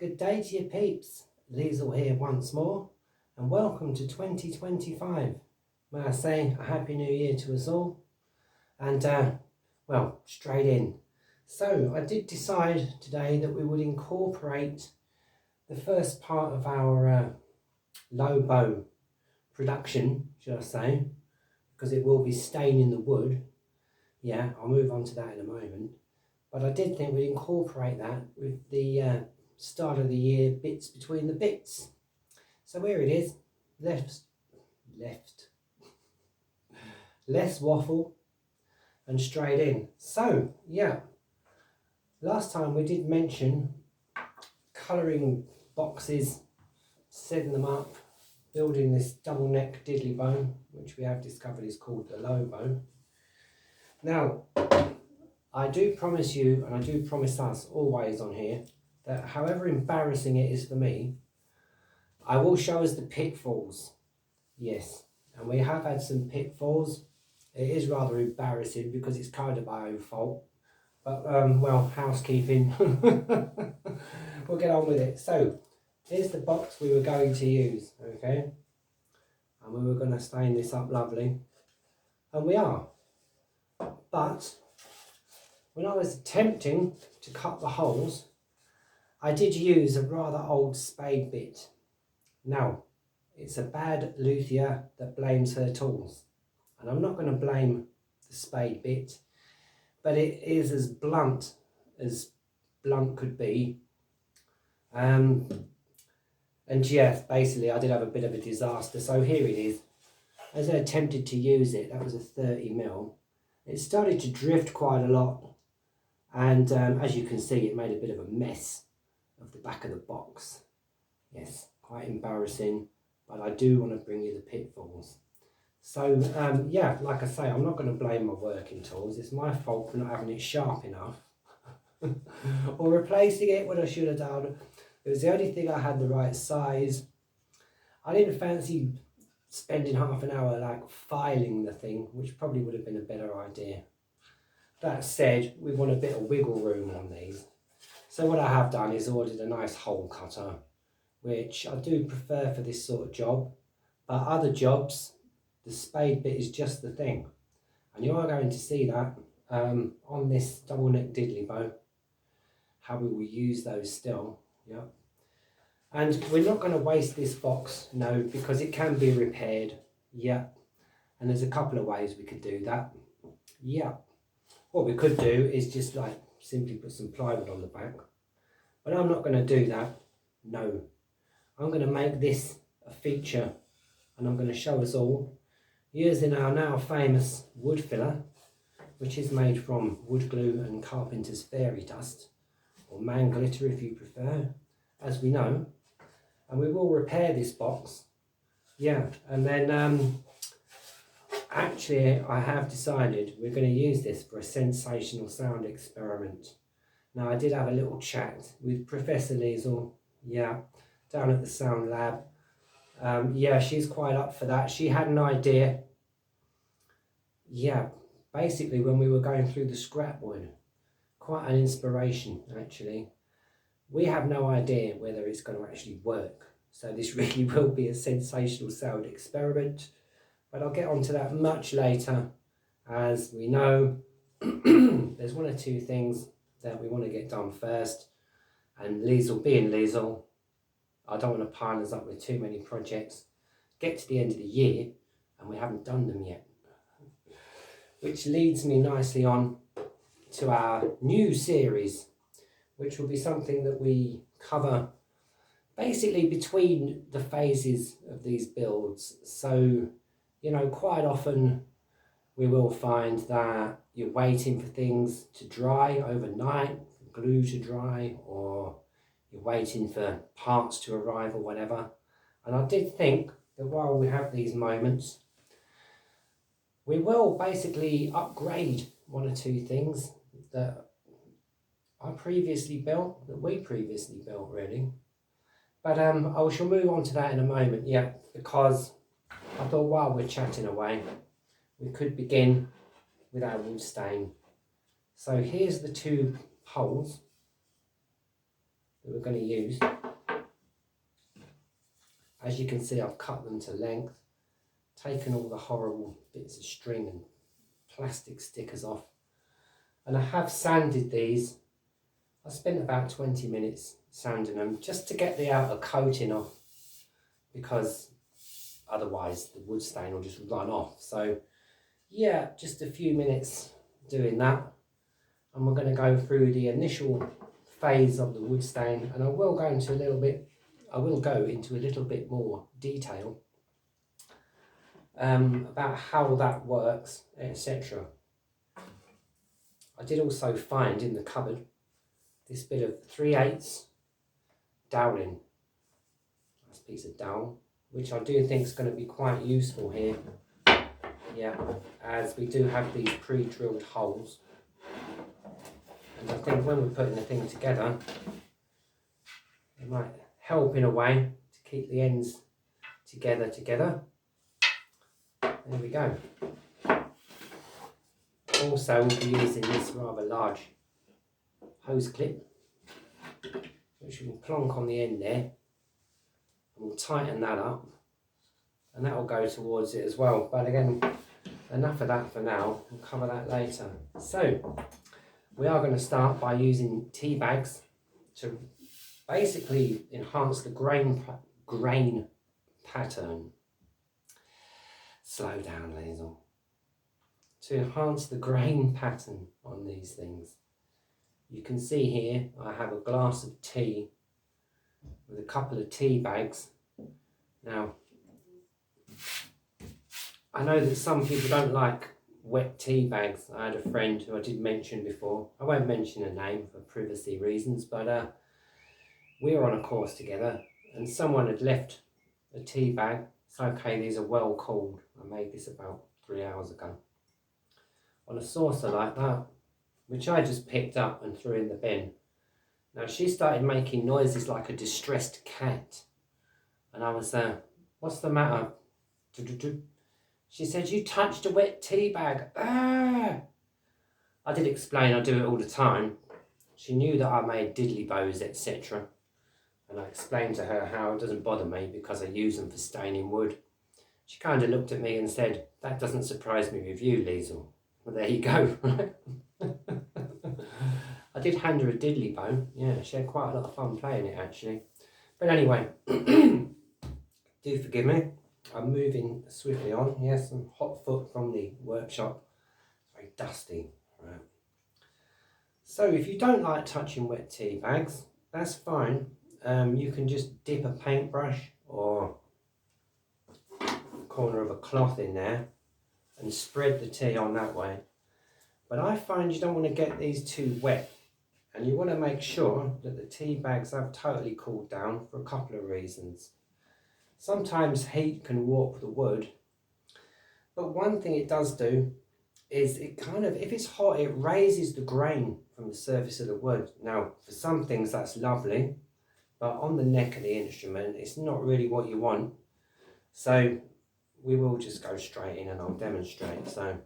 Good day to you peeps, Liesl here once more and welcome to 2025. May I say a happy new year to us all and well, straight in. So I did decide today that we would incorporate the first part of our low bow production, should I say, because it will be staining the wood. Yeah, I'll move on to that in a moment. But I did think we'd incorporate that with the start of the year bits between the bits. So here it is, less waffle and straight in. So yeah, last time we did mention colouring boxes, setting them up, building this double neck diddly bow, which we have discovered is called the low bow. Now, I do promise you, and I do promise us always on here, that however embarrassing it is for me, I will show us the pitfalls. Yes, and we have had some pitfalls. It is rather embarrassing because it's kind of my own fault. But, well, housekeeping. We'll get on with it. So, here's the box we were going to use, okay? And we were going to stain this up lovely. And we are. But, when I was attempting to cut the holes, I did use a rather old spade bit. Now, it's a bad luthier that blames her tools. And I'm not going to blame the spade bit, but it is as blunt could be. And yes, basically I did have a bit of a disaster. So here it is. As I attempted to use it, that was a 30mm. It started to drift quite a lot. And as you can see, it made a bit of a mess of the back of the box. Yes, quite embarrassing, but I do want to bring you the pitfalls. So yeah, like I say, I'm not going to blame my working tools. It's my fault for not having it sharp enough or replacing it when I should have done. It was the only thing I had the right size. I didn't fancy spending half an hour like filing the thing, which probably would have been a better idea. That said, we want a bit of wiggle room on these. So what I have done is ordered a nice hole cutter, which I do prefer for this sort of job. But other jobs, the spade bit is just the thing. And you are going to see that on this double neck diddly bow, how we will use those still. Yeah. And we're not going to waste this box, no, because it can be repaired. Yeah. And there's a couple of ways we could do that. Yeah. What we could do is just like simply put some plywood on the back. But I'm not going to do that. No. I'm going to make this a feature and I'm going to show us all using our now famous wood filler, which is made from wood glue and carpenter's fairy dust, or man glitter if you prefer, as we know. And we will repair this box. Yeah, and then actually I have decided we're going to use this for a sensational sound experiment. Now I did have a little chat with Professor Liesl, yeah, down at the sound lab. Yeah, she's quite up for that. She had an idea. Yeah, basically when we were going through the scrap wood, quite an inspiration actually. We have no idea whether it's going to actually work. So this really will be a sensational sound experiment. But I'll get onto that much later. As we know, there's one or two things that we want to get done first. And Liesl being Liesl, I don't want to pile us up with too many projects. Get to the end of the year and we haven't done them yet. Which leads me nicely on to our new series, which will be something that we cover basically between the phases of these builds. So, you know, quite often we will find that you're waiting for things to dry overnight, for glue to dry, or you're waiting for parts to arrive or whatever. And I did think that while we have these moments, we will basically upgrade one or two things that we previously built really. But I shall move on to that in a moment, yeah, because I thought while we're chatting away, we could begin with our wood stain. So here's the two holes. that we're going to use. As you can see, I've cut them to length, taken all the horrible bits of string and plastic stickers off, and I have sanded these. I spent about 20 minutes sanding them just to get the outer coating off, because otherwise the wood stain will just run off. So yeah, just a few minutes doing that, and we're going to go through the initial phase of the wood stain, and I will go into a little bit more detail about how that works, etc. I did also find in the cupboard this bit of 3/8 doweling, nice piece of dowel, which I do think is going to be quite useful here. Yeah, as we do have these pre-drilled holes, and I think when we're putting the thing together, it might help in a way to keep the ends together. There we go. Also, we'll be using this rather large hose clip, which we can plonk on the end there, and we'll tighten that up, and that will go towards it as well. But again, enough of that for now, we'll cover that later. So we are going to start by using tea bags to basically enhance the grain pattern. Slow down, Liesl. To enhance the grain pattern on these things. You can see here I have a glass of tea with a couple of tea bags. Now, I know that some people don't like wet tea bags. I had a friend who I did mention before. I won't mention her name for privacy reasons, but we were on a course together and someone had left a tea bag. It's okay, these are well cooled. I made this about 3 hours ago. On a saucer like that, which I just picked up and threw in the bin. Now she started making noises like a distressed cat. And I was what's the matter? She said, you touched a wet tea bag. Ah! I did explain I do it all the time. She knew that I made diddly bows, etc. And I explained to her how it doesn't bother me because I use them for staining wood. She kind of looked at me and said, that doesn't surprise me with you, Liesl. Well, there you go. I did hand her a diddly bow. Yeah, she had quite a lot of fun playing it actually. But anyway, do forgive me. I'm moving swiftly on. Yes, I'm hot foot from the workshop. It's very dusty. Right. So if you don't like touching wet tea bags, that's fine. You can just dip a paintbrush or a corner of a cloth in there and spread the tea on that way. But I find you don't want to get these too wet, and you want to make sure that the tea bags have totally cooled down for a couple of reasons. Sometimes heat can warp the wood, but one thing it does do is it kind of, if it's hot, it raises the grain from the surface of the wood. Now, for some things that's lovely, but on the neck of the instrument, it's not really what you want. So we will just go straight in and I'll demonstrate. So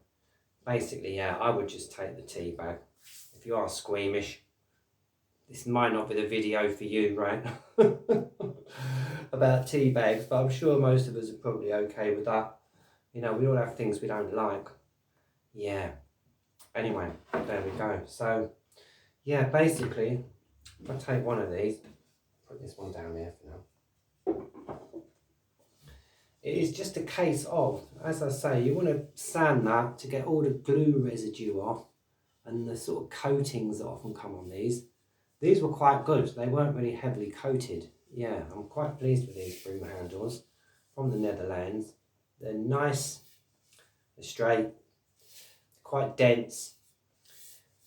basically, yeah, I would just take the tea bag. If you are squeamish, this might not be the video for you, right? About tea bags, but I'm sure most of us are probably okay with that. You know, we all have things we don't like. Yeah. Anyway, there we go. So, yeah, basically, if I take one of these, put this one down there for now. It is just a case of, as I say, you want to sand that to get all the glue residue off and the sort of coatings that often come on these. These were quite good. They weren't really heavily coated. Yeah, I'm quite pleased with these broom handles from the Netherlands. They're nice, they're straight, quite dense.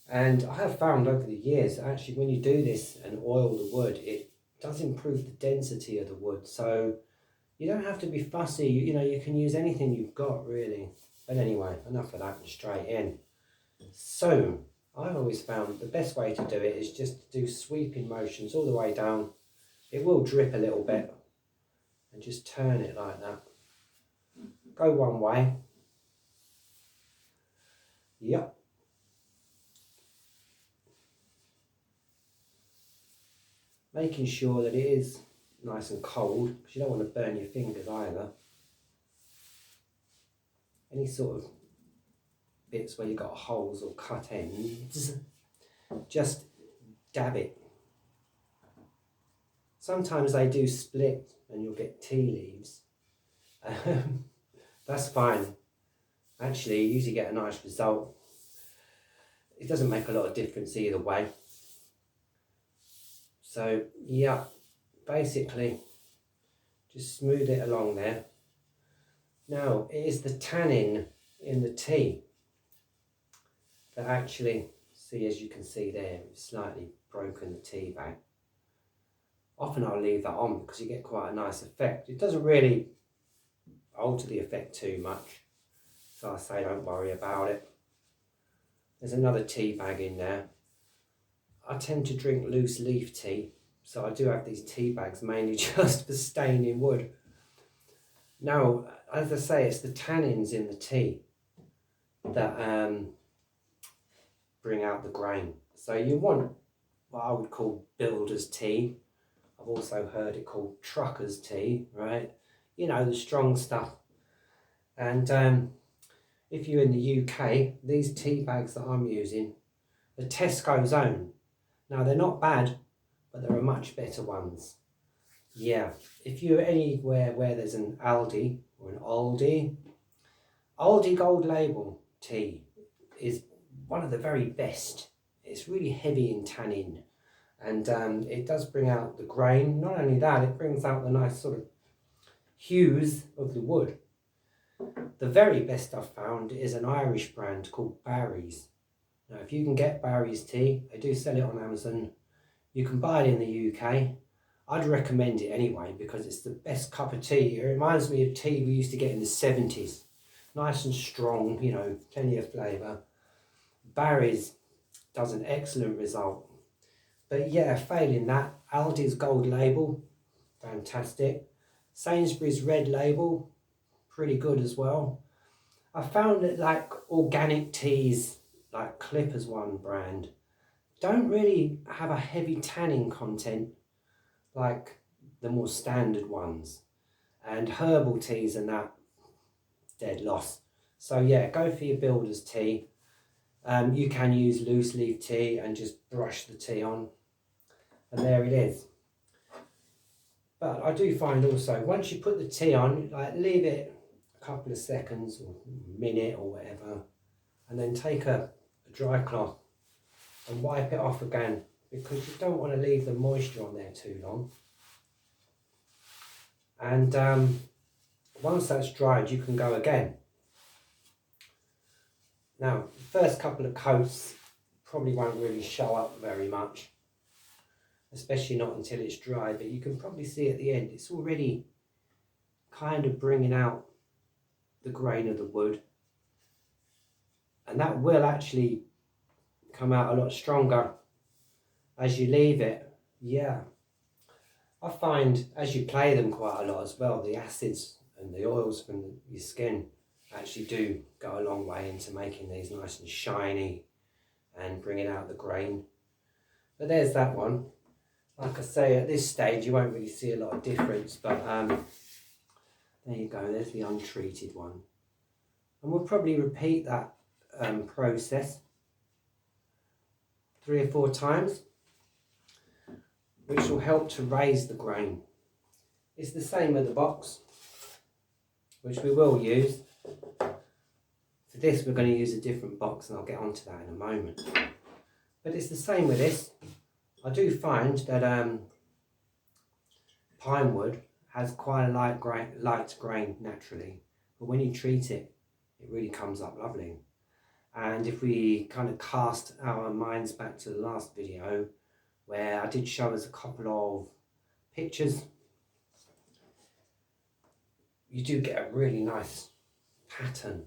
And I have found over the years, actually, when you do this and oil the wood, it does improve the density of the wood. So you don't have to be fussy, you know, you can use anything you've got really. But anyway, enough of that and straight in. So I've always found the best way to do it is just to do sweeping motions all the way down. It will drip a little bit and just turn it like that. Go one way. Yep. making sure that it is nice and cold, because you don't want to burn your fingers either. Any sort of bits where you've got holes or cut ends, just dab it. Sometimes they do split and you'll get tea leaves. That's fine. Actually, you usually get a nice result. It doesn't make a lot of difference either way. So yeah, basically just smooth it along there. Now it is the tannin in the tea that actually, see, as you can see there, it's slightly broken the tea bag. Often I'll leave that on because you get quite a nice effect. It doesn't really alter the effect too much, so I say don't worry about it. There's another tea bag in there. I tend to drink loose leaf tea, so I do have these tea bags mainly just for staining wood. Now, as I say, it's the tannins in the tea that bring out the grain. So you want what I would call builder's tea. I've also heard it called trucker's tea, right? You know, the strong stuff. And if you're in the UK, these tea bags that I'm using are Tesco's own. Now, they're not bad, but there are much better ones. Yeah, if you're anywhere where there's an Aldi or an Aldi Gold Label tea is one of the very best. It's really heavy in tannin, and it does bring out the grain. Not only that, it brings out the nice sort of hues of the wood. The very best I've found is an Irish brand called Barry's. Now, if you can get Barry's tea, they do sell it on Amazon. You can buy it in the UK. I'd recommend it anyway because it's the best cup of tea. It reminds me of tea we used to get in the 70s. Nice and strong, you know, plenty of flavour. Barry's does an excellent result. But yeah, failing that, Aldi's Gold Label, fantastic. Sainsbury's Red Label, pretty good as well. I found that like organic teas, like Clipper's one brand, don't really have a heavy tannin content like the more standard ones. And herbal teas and that, dead loss. So yeah, go for your builder's tea. You can use loose leaf tea and just brush the tea on. And there it is. But I do find also, once you put the tea on, like leave it a couple of seconds or a minute or whatever, and then take a dry cloth and wipe it off again, because you don't want to leave the moisture on there too long. And once that's dried, you can go again. Now, the first couple of coats probably won't really show up very much, especially not until it's dry, but you can probably see at the end, it's already kind of bringing out the grain of the wood. And that will actually come out a lot stronger as you leave it. Yeah. I find as you play them quite a lot as well, the acids and the oils from your skin actually do go a long way into making these nice and shiny and bringing out the grain. But there's that one. Like I say, at this stage you won't really see a lot of difference, but there you go, there's the untreated one. And we'll probably repeat that process 3 or 4 times, which will help to raise the grain. It's the same with the box, which we will use. For this we're going to use a different box, and I'll get onto that in a moment. But it's the same with this. I do find that pine wood has quite a light grain naturally, but when you treat it, it really comes up lovely. And if we kind of cast our minds back to the last video, where I did show us a couple of pictures, you do get a really nice pattern.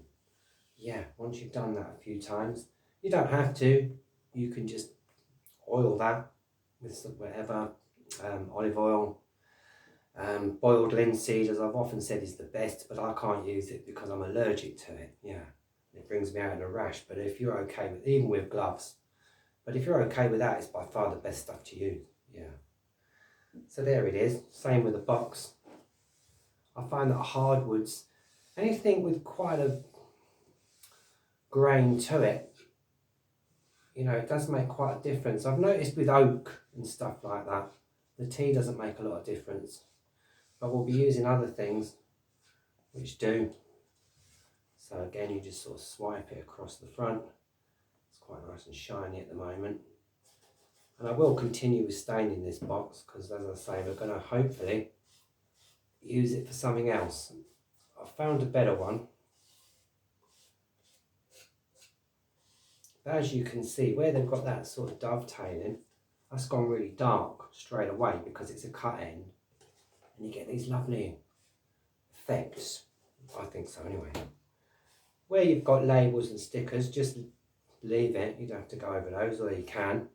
Yeah, once you've done that a few times, you don't have to, you can just oil that with whatever, olive oil, boiled linseed, as I've often said, is the best, but I can't use it because I'm allergic to it. Yeah, it brings me out in a rash. But if you're okay with, even with gloves, but if you're okay with that, it's by far the best stuff to use. Yeah. So there it is, same with the box. I find that hardwoods, anything with quite a grain to it, you know, it does make quite a difference. I've noticed with oak and stuff like that, the tea doesn't make a lot of difference. But we'll be using other things which do. So again, you just sort of swipe it across the front. It's quite nice and shiny at the moment. And I will continue with staining this box because, as I say, we're going to hopefully use it for something else. I found a better one. But as you can see, where they've got that sort of dovetailing, that's gone really dark straight away because it's a cut end. And you get these lovely effects. I think so anyway. Where you've got labels and stickers, just leave it. You don't have to go over those, or you can.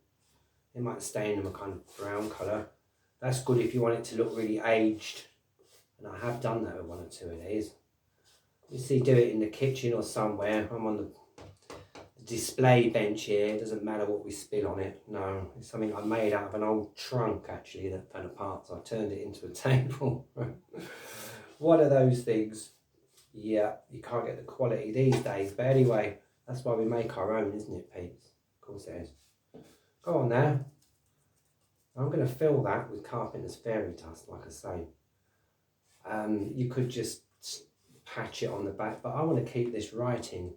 It might stain them a kind of brown colour. That's good if you want it to look really aged. And I have done that with one or two of these. You see, do it in the kitchen or somewhere. I'm on the display bench here. It doesn't matter what we spill on it. No, it's something I made out of an old trunk actually that fell apart. So I turned it into a table. One of those things. Yeah, you can't get the quality these days. But anyway, that's why we make our own, isn't it, Peeps? Of course it is. Go on there. I'm going to fill that with carpenter's fairy dust, like I say. You could just patch it on the back, but I want to keep this writing,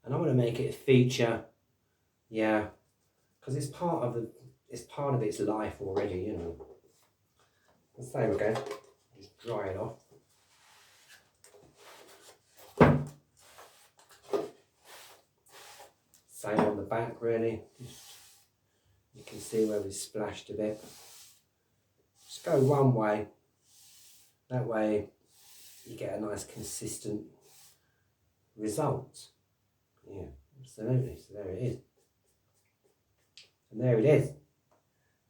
and I want to make it a feature. Yeah, because it's part of its life already, you know. The same again. Just dry it off. Same on the back, really. You can see where we splashed a bit. Just go one way. That way you get a nice consistent result. Yeah, absolutely. So there it is. And there it is.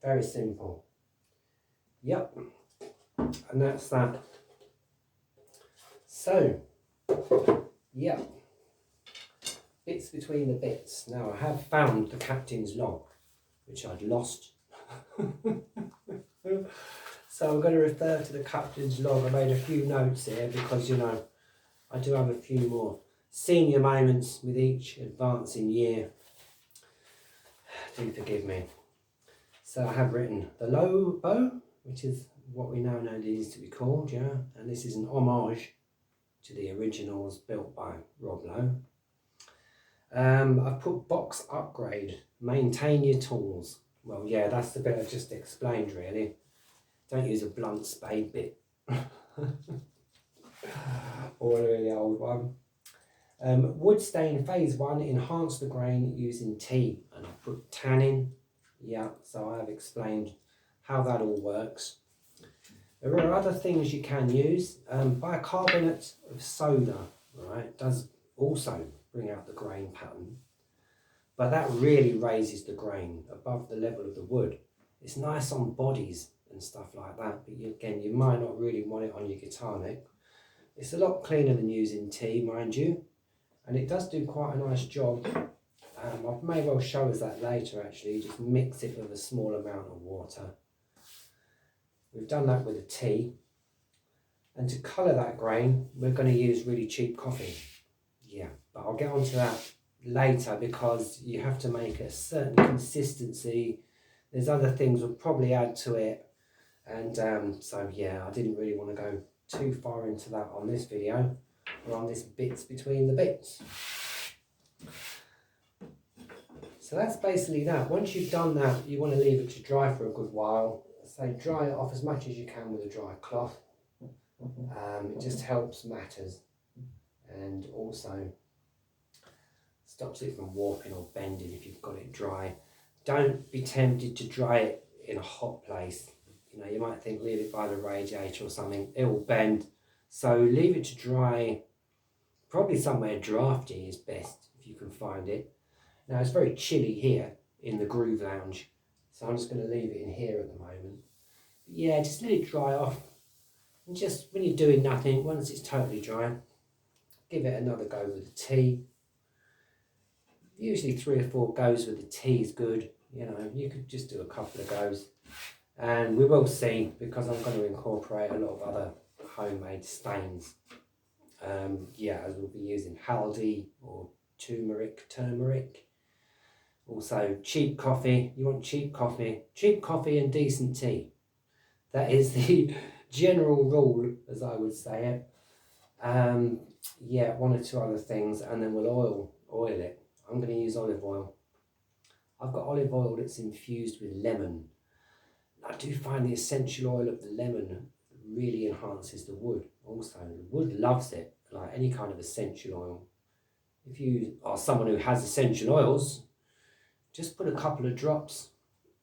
Very simple. Yep. And that's that. So, yep. Bits between the bits. Now I have found the captain's log, which I'd lost. So I'm going to refer to the captain's log. I made a few notes here because, you know, I do have a few more senior moments with each advancing year. Do forgive me. So I have written the low bow, which is what we now know these to be called, yeah. And this is an homage to the originals built by Rob Lowe. I've put box upgrade, maintain your tools. Well, yeah, that's the bit I just explained, really. Don't use a blunt spade bit. Or a really old one. Wood stain phase 1, enhance the grain using tea. And I've put tannin. Yeah, so I have explained how that all works. There are other things you can use. Bicarbonate of soda, right, does also bring out the grain pattern, but that really raises the grain above the level of the wood. It's nice on bodies and stuff like that, but again, you might not really want it on your guitar neck. It's a lot cleaner than using tea, mind you, and it does do quite a nice job. I may well show us that later actually. Just mix it with a small amount of water. We've done that with a tea, and to colour that grain we're going to use really cheap coffee. Yeah, but I'll get onto that later because you have to make a certain consistency. There's other things we'll probably add to it, and so yeah, I didn't really want to go too far into that on this video or on this bits between the bits. So that's basically that. Once you've done that, you want to leave it to dry for a good while. So dry it off as much as you can with a dry cloth. It just helps matters, and also stops it from warping or bending if you've got it dry. Don't be tempted to dry it in a hot place. You know, you might think leave it by the radiator or something, it will bend. So leave it to dry, probably somewhere drafty is best if you can find it. Now it's very chilly here in the Groove Lounge, so I'm just going to leave it in here at the moment. But yeah, just let it dry off. And just when you're doing nothing, once it's totally dry, give it another go with the tea. Usually 3 or 4 goes with the tea is good. You know, you could just do a couple of goes. And we will see, because I'm going to incorporate a lot of other homemade stains. Yeah, as we'll be using haldi or turmeric. Also cheap coffee. You want cheap coffee and decent tea. That is the general rule, as I would say it. Yeah, one or two other things, and then we'll oil it. I'm going to use olive oil. I've got olive oil that's infused with lemon. I do find the essential oil of the lemon really enhances the wood. Also, the wood loves it, like any kind of essential oil. If you are someone who has essential oils, just put a couple of drops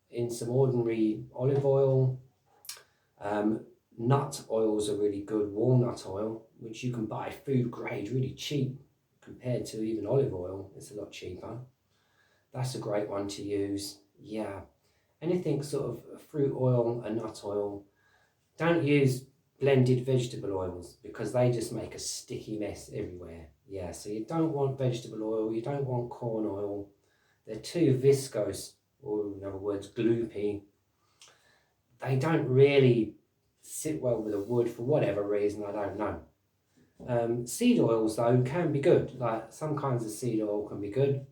in some ordinary olive oil. Nut oils are really good, walnut oil, which you can buy food grade really cheap compared to even olive oil. It's a lot cheaper. That's a great one to use. Yeah, anything sort of fruit oil and nut oil. Don't use blended vegetable oils because they just make a sticky mess everywhere. Yeah, so you don't want vegetable oil, you don't want corn oil. They're too viscose, or in other words, gloopy. They don't really sit well with the wood for whatever reason, I don't know. Seed oils though can be good, like some kinds of seed oil can be good.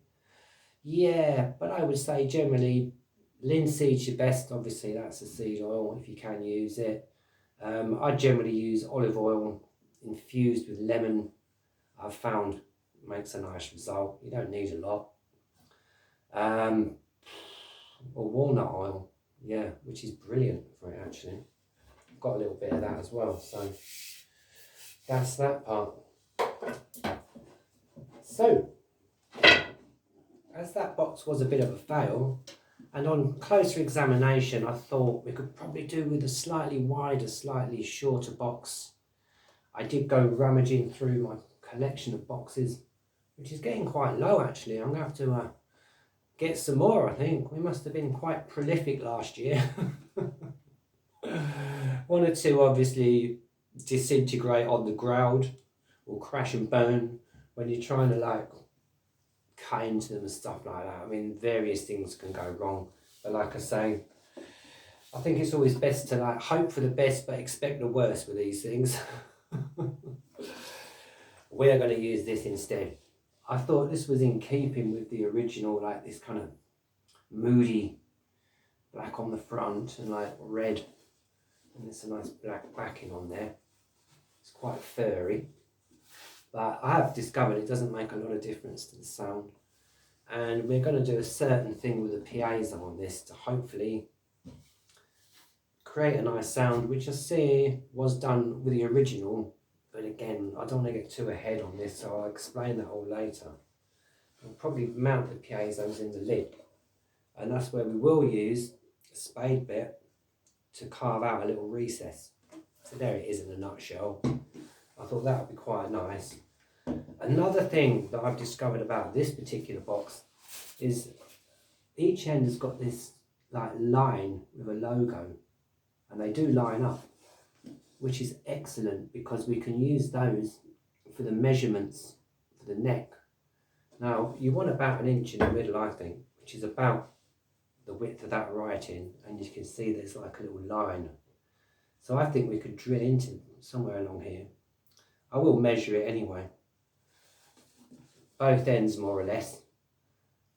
Yeah, but I would say generally linseed's your best, obviously that's a seed oil if you can use it. I generally use olive oil infused with lemon. I've found makes a nice result. You don't need a lot. Or walnut oil, yeah, which is brilliant for it actually. I've got a little bit of that as well, so that's that part. So, as that box was a bit of a fail, and on closer examination I thought we could probably do with a slightly wider, slightly shorter box. I did go rummaging through my collection of boxes, which is getting quite low actually. I'm going to have to get some more, I think. We must have been quite prolific last year. One or two obviously disintegrate on the ground or crash and burn when you're trying to like cut into them and stuff like that. I mean, various things can go wrong, but like I say, I think it's always best to like hope for the best but expect the worst with these things. We are going to use this instead. I thought this was in keeping with the original, like this kind of moody black on the front and like red, and there's a nice black backing on there. It's quite furry, but I have discovered it doesn't make a lot of difference to the sound, and we're going to do a certain thing with the piezo on this to hopefully create a nice sound, which I see was done with the original, but again I don't want to get too ahead on this, so I'll explain that all later. I'll probably mount the piezos in the lid, and that's where we will use a spade bit to carve out a little recess. So there it is in a nutshell. I thought that would be quite nice. Another thing that I've discovered about this particular box is each end has got this like line with a logo, and they do line up, which is excellent because we can use those for the measurements for the neck. Now you want about 1 inch in the middle, I think, which is about the width of that writing, and you can see there's like a little line. So I think we could drill into somewhere along here. I will measure it anyway, both ends more or less,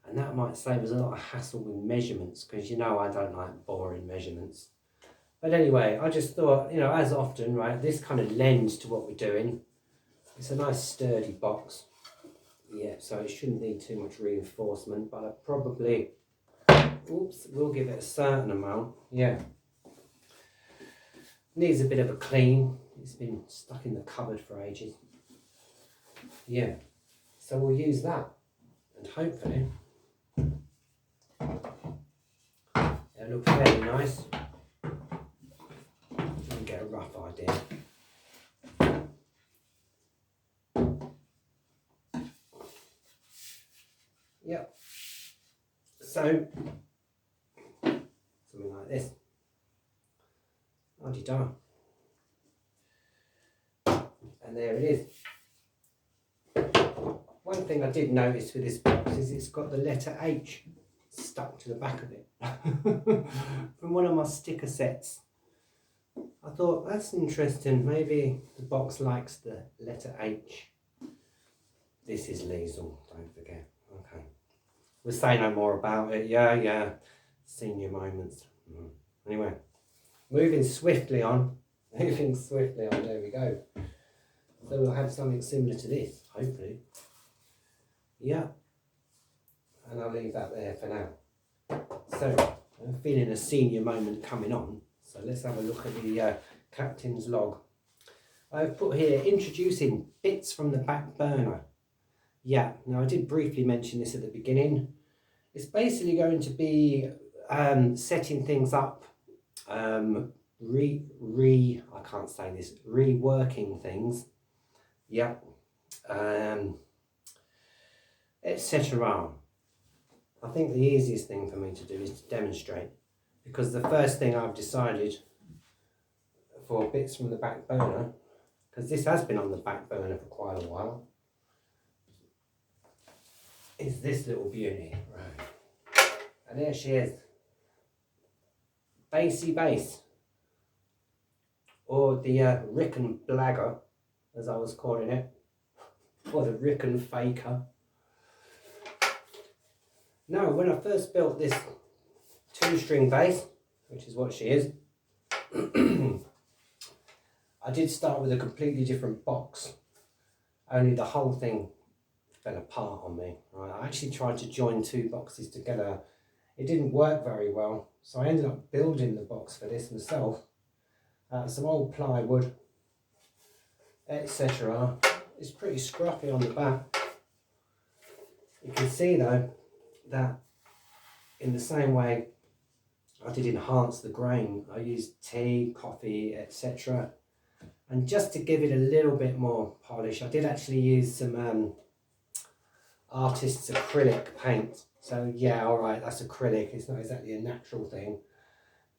and that might save us a lot of hassle with measurements, because you know I don't like boring measurements. But anyway, I just thought, you know, as often, right, this kind of lends to what we're doing. It's a nice sturdy box. Yeah, so it shouldn't need too much reinforcement, but I probably, oops, will give it a certain amount. Yeah. Needs a bit of a clean. It's been stuck in the cupboard for ages. Yeah, so we'll use that, and hopefully it'll look fairly nice. And get a rough idea. Yep. So something like this. Da. And there it is. One thing I did notice with this box is it's got the letter H stuck to the back of it from one of my sticker sets. I thought that's interesting, maybe the box likes the letter H. This is Liesel, don't forget. Okay, we'll say no more about it. Yeah, senior moments. Anyway, moving swiftly on, there we go. So we'll have something similar to this, hopefully. Yeah, and I'll leave that there for now. So I'm feeling a senior moment coming on, so let's have a look at the captain's log. I've put here, introducing bits from the back burner. Yeah, now I did briefly mention this at the beginning. It's basically going to be setting things up, I can't say this, reworking things, yeah, etc. I think the easiest thing for me to do is to demonstrate, because the first thing I've decided for bits from the back burner, because this has been on the back burner for quite a while, is this little beauty, right? And there she is, Bassy Bass, or the Rickon Blagger, as I was calling it, or the Rickon Faker. Now, when I first built this 2-string bass, which is what she is, I did start with a completely different box, only the whole thing fell apart on me. Right? I actually tried to join 2 boxes together. It didn't work very well, so I ended up building the box for this myself. Some old plywood, etc. It's pretty scruffy on the back. You can see though that in the same way I did enhance the grain, I used tea, coffee, etc. And just to give it a little bit more polish, I did actually use some artist's acrylic paint. So yeah, alright, that's acrylic, it's not exactly a natural thing.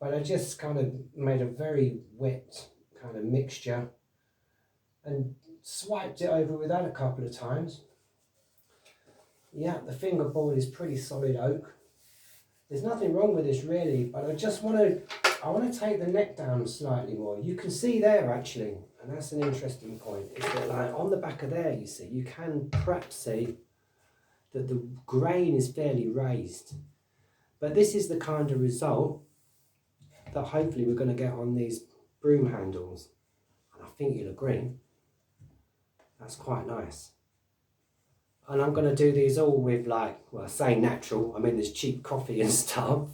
But I just kind of made a very wet kind of mixture and swiped it over with that a couple of times. Yeah, the fingerboard is pretty solid oak. There's nothing wrong with this really, but I want to take the neck down slightly more. You can see there actually, and that's an interesting point, is that like on the back of there, you see, you can perhaps see that the grain is fairly raised. But this is the kind of result that hopefully we're going to get on these broom handles. And I think you'll agree, that's quite nice. And I'm going to do these all with, like, well, I say natural, I mean there's cheap coffee and stuff,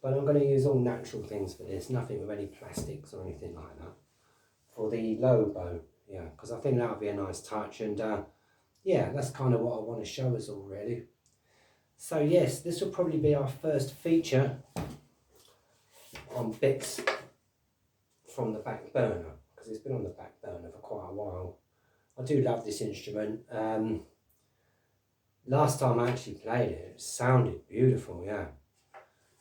but I'm going to use all natural things for this, nothing with any plastics or anything like that. For the low bow, yeah, because I think that would be a nice touch, and yeah, that's kind of what I want to show us all really. So yes, this will probably be our first feature on bits from the back burner, because it's been on the back burner for quite a while. I do love this instrument. Last time I actually played it, it sounded beautiful, yeah.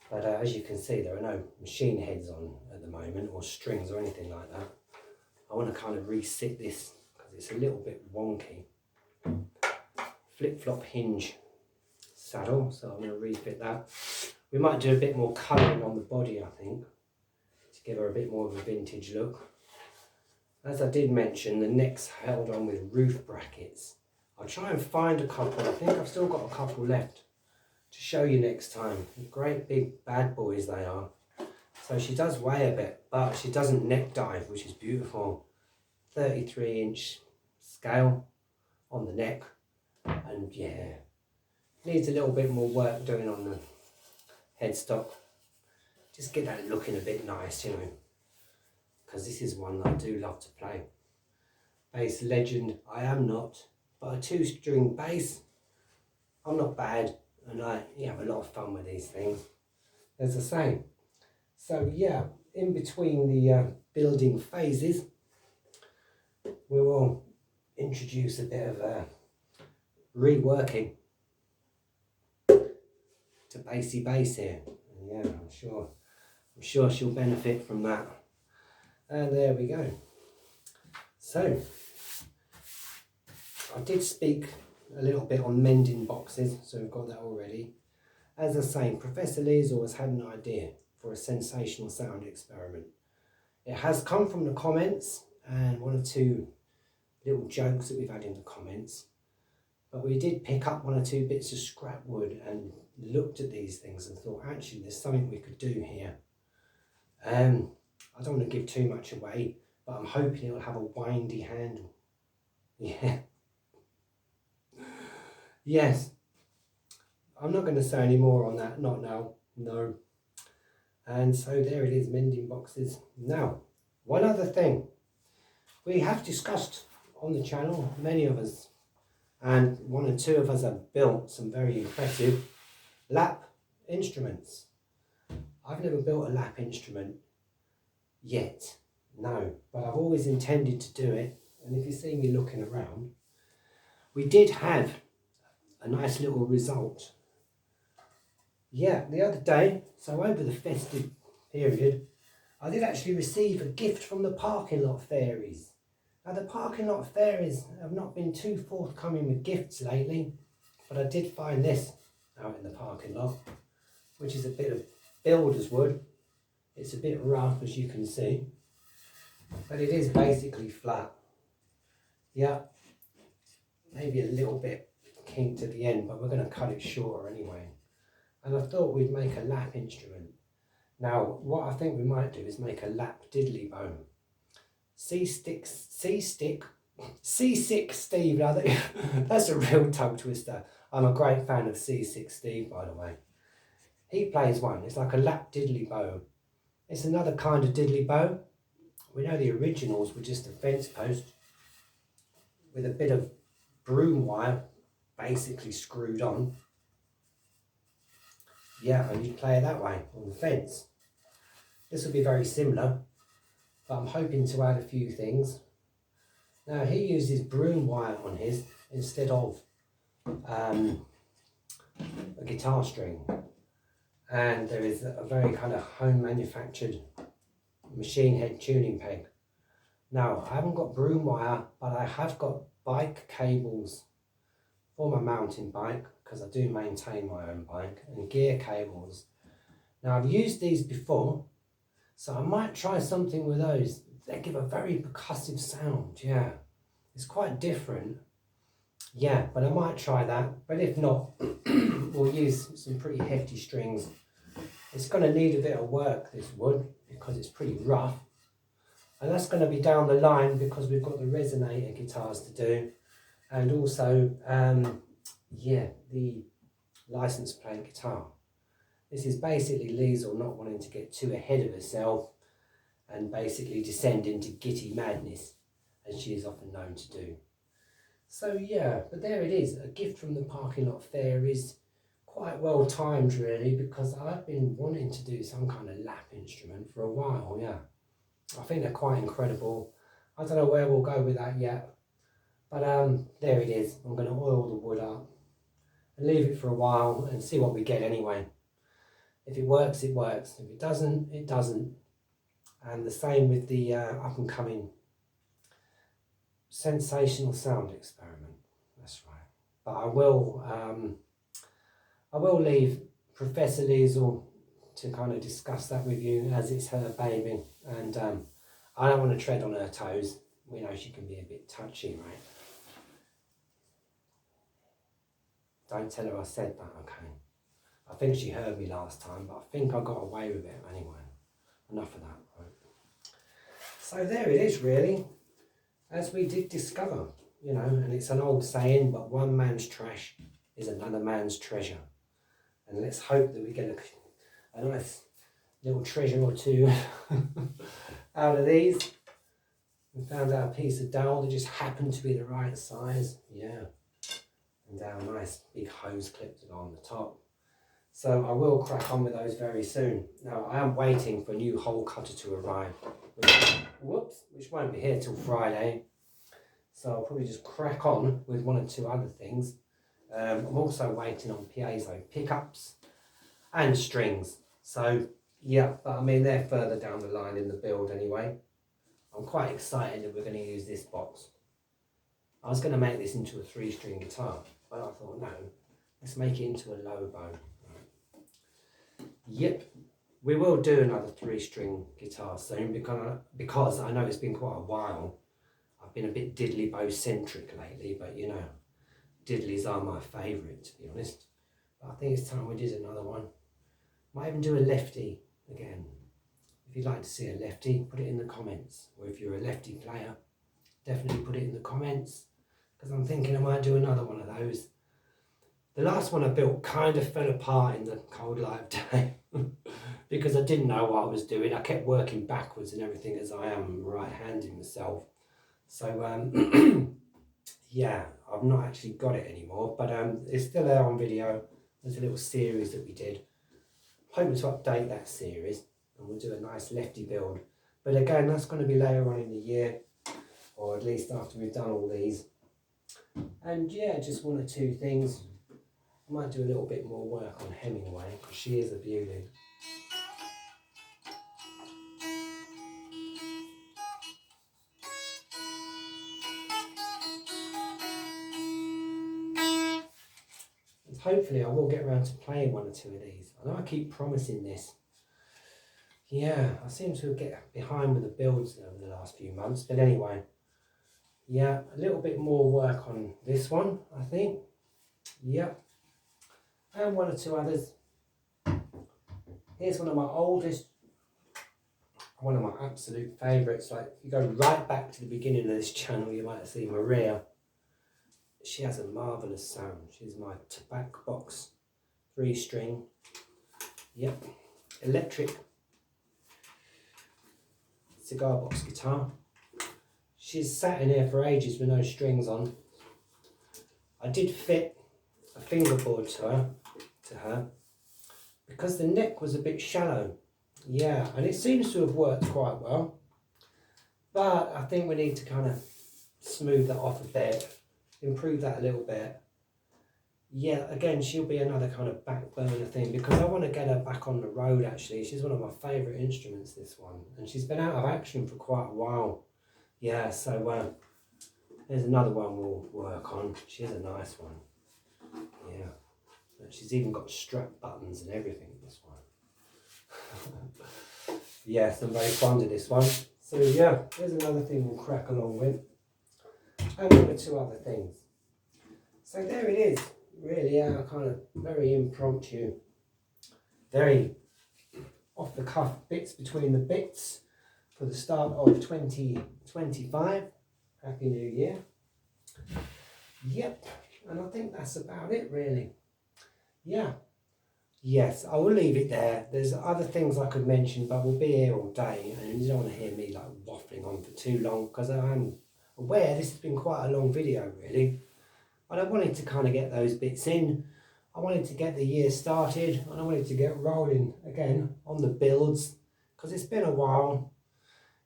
But as you can see, there are no machine heads on at the moment, or strings or anything like that. I want to kind of resit this, because it's a little bit wonky. Flip-flop hinge saddle, so I'm going to refit that. We might do a bit more colouring on the body, I think, to give her a bit more of a vintage look. As I did mention, the neck's held on with roof brackets. I'll try and find a couple. I think I've still got a couple left to show you next time. Great big bad boys they are. So she does weigh a bit, but she doesn't neck dive, which is beautiful. 33-inch scale on the neck, and yeah, needs a little bit more work doing on the headstock. Just get that looking a bit nice, you know, because this is one that I do love to play. Bass legend, I am not, but a 2-string bass, I'm not bad, and I have a lot of fun with these things, as I say. So yeah, in between the building phases, we will introduce a bit of reworking to Bassy Bass here. And yeah, I'm sure she'll benefit from that. And there we go. So I did speak a little bit on mending boxes, so we've got that already. as I say, Professor Liesel has had an idea for a sensational sound experiment. It has come from the comments and one or two little jokes that we've had in the comments. But we did pick up one or two bits of scrap wood and looked at these things and thought, actually, there's something we could do here. I don't want to give too much away, but I'm hoping it'll have a windy handle. Yeah. Yes. I'm not going to say any more on that, not now, no. And so there it is, mending boxes. Now, one other thing. We have discussed on the channel, many of us, and one or two of us have built some very impressive lap instruments. I've never built a lap instrument yet, no, but I've always intended to do it. And if you see me looking around, we did have a nice little result. Yeah, the other day, so over the festive period, I did actually receive a gift from the parking lot fairies. Now the parking lot fairies have not been too forthcoming with gifts lately, but I did find this out in the parking lot, which is a bit of builder's wood. It's a bit rough, as you can see, but it is basically flat. Yeah, maybe a little bit kinked at the end, but we're going to cut it shorter anyway. And I thought we'd make a lap instrument. Now, what I think we might do is make a lap diddly bow. C6 Steve, now that's a real tongue twister. I'm a great fan of C6 Steve, by the way. He plays one, it's like a lap diddly bow. It's another kind of diddly bow. We know the originals were just a fence post with a bit of broom wire basically screwed on. Yeah, and you play it that way on the fence. This will be very similar, but I'm hoping to add a few things. Now he uses broom wire on his instead of a guitar string, and there is a very kind of home manufactured machine head tuning peg. Now I haven't got broom wire, but I have got bike cables for my mountain bike, because I do maintain my own bike, and gear cables. Now I've used these before, so I might try something with those. They give a very percussive sound, yeah. It's quite different. Yeah, but I might try that. But if not, we'll use some pretty hefty strings. It's going to need a bit of work, this wood, because it's pretty rough. And that's going to be down the line because we've got the resonator guitars to do. And also, yeah, the license plate guitar. This is basically Liesel not wanting to get too ahead of herself and basically descend into giddy madness, as she is often known to do. So yeah, but there it is, a gift from the parking lot fairies. Quite well timed really, because I've been wanting to do some kind of lap instrument for a while, yeah. I think they're quite incredible. I don't know where we'll go with that yet, but there it is. I'm going to oil the wood up and leave it for a while and see what we get anyway. If it works, it works. If it doesn't, it doesn't. And the same with the up and coming sensational sound experiment. That's right. But I will leave Professor Liesel to kind of discuss that with you, as it's her baby, and I don't want to tread on her toes. We know she can be a bit touchy, right? Don't tell her I said that, okay? I think she heard me last time, but I think I got away with it anyway. Enough of that, right? So there it is, really, as we did discover, you know, and it's an old saying, but one man's trash is another man's treasure. And let's hope that we get a nice little treasure or two out of these. We found out a piece of dowel that just happened to be the right size, yeah. And our nice big hose clips on the top. So I will crack on with those very soon. Now I am waiting for a new hole cutter to arrive, which won't be here till Friday. So I'll probably just crack on with one or two other things. I'm also waiting on piezo pickups and strings. So yeah, but I mean they're further down the line in the build anyway. I'm quite excited that we're going to use this box. I was going to make this into a 3-string guitar, but I thought no, let's make it into a low bow. Right. Yep, we will do another 3-string guitar soon because I know it's been quite a while. I've been a bit diddly bow centric lately, but you know, diddlies are my favourite, to be honest. But I think it's time we did another one. Might even do a lefty again. If you'd like to see a lefty, put it in the comments. Or if you're a lefty player, definitely put it in the comments, because I'm thinking I might do another one of those. The last one I built kind of fell apart in the cold light of day because I didn't know what I was doing. I kept working backwards and everything, as I am right-handed myself. So yeah, I've not actually got it anymore, but it's still there on video. There's a little series that we did. Hoping to update that series, and we'll do a nice lefty build. But again, that's going to be later on in the year, or at least after we've done all these. And yeah, just 1 or 2 things. I might do a little bit more work on Hemingway, because she is a beauty. And hopefully I will get around to playing 1 or 2 of these. I know I keep promising this. Yeah, I seem to get behind with the builds over the last few months, but anyway. Yeah, a little bit more work on this one, I think. Yep. And 1 or 2 others. Here's one of my oldest, one of my absolute favourites. Like, if you go right back to the beginning of this channel, you might see Maria. She has a marvellous sound. She's my tobacco box 3-string. Yep. Electric cigar box guitar. She's sat in here for ages with no strings on. I did fit a fingerboard to her because the neck was a bit shallow. Yeah, and it seems to have worked quite well. But I think we need to kind of smooth that off a bit, improve that a little bit. Yeah, again, she'll be another kind of back burner thing because I want to get her back on the road actually. She's one of my favourite instruments, this one. And she's been out of action for quite a while. Yeah, so there's another one we'll work on. She's a nice one. Yeah. And she's even got strap buttons and everything, this one. Yes, I'm very fond of this one. So yeah, there's another thing we'll crack along with. And 1 or 2 other things. So there it is. Really, our kind of very impromptu, very off the cuff bits between the bits for the start of 2025. Happy New Year. Yep, and I think that's about it really. Yeah. Yes, I will leave it there. There's other things I could mention, but we'll be here all day and you don't want to hear me like waffling on for too long because I am aware this has been quite a long video really. But I wanted to kind of get those bits in. I wanted to get the year started and I wanted to get rolling again on the builds because it's been a while.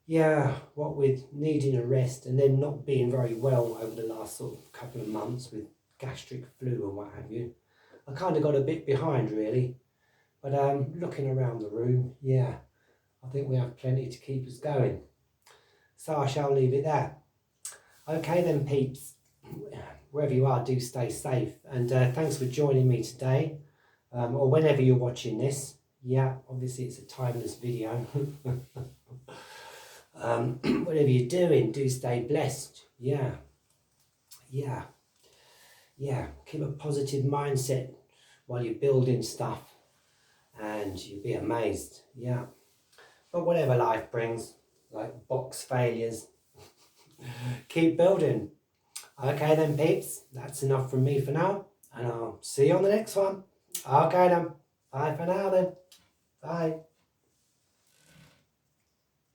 Yeah, what with needing a rest and then not being very well over the last sort of couple of months with gastric flu and what have you. I kind of got a bit behind really. But looking around the room, yeah, I think we have plenty to keep us going. So I shall leave it there. Okay then peeps. Wherever you are, do stay safe and thanks for joining me today or whenever you're watching this. Yeah, obviously it's a timeless video. Whatever you're doing, do stay blessed. Yeah, keep a positive mindset while you're building stuff and you'll be amazed. Yeah, but whatever life brings, like box failures, keep building. Okay then peeps, that's enough from me for now and I'll see you on the next one. Okay then, bye for now then, bye.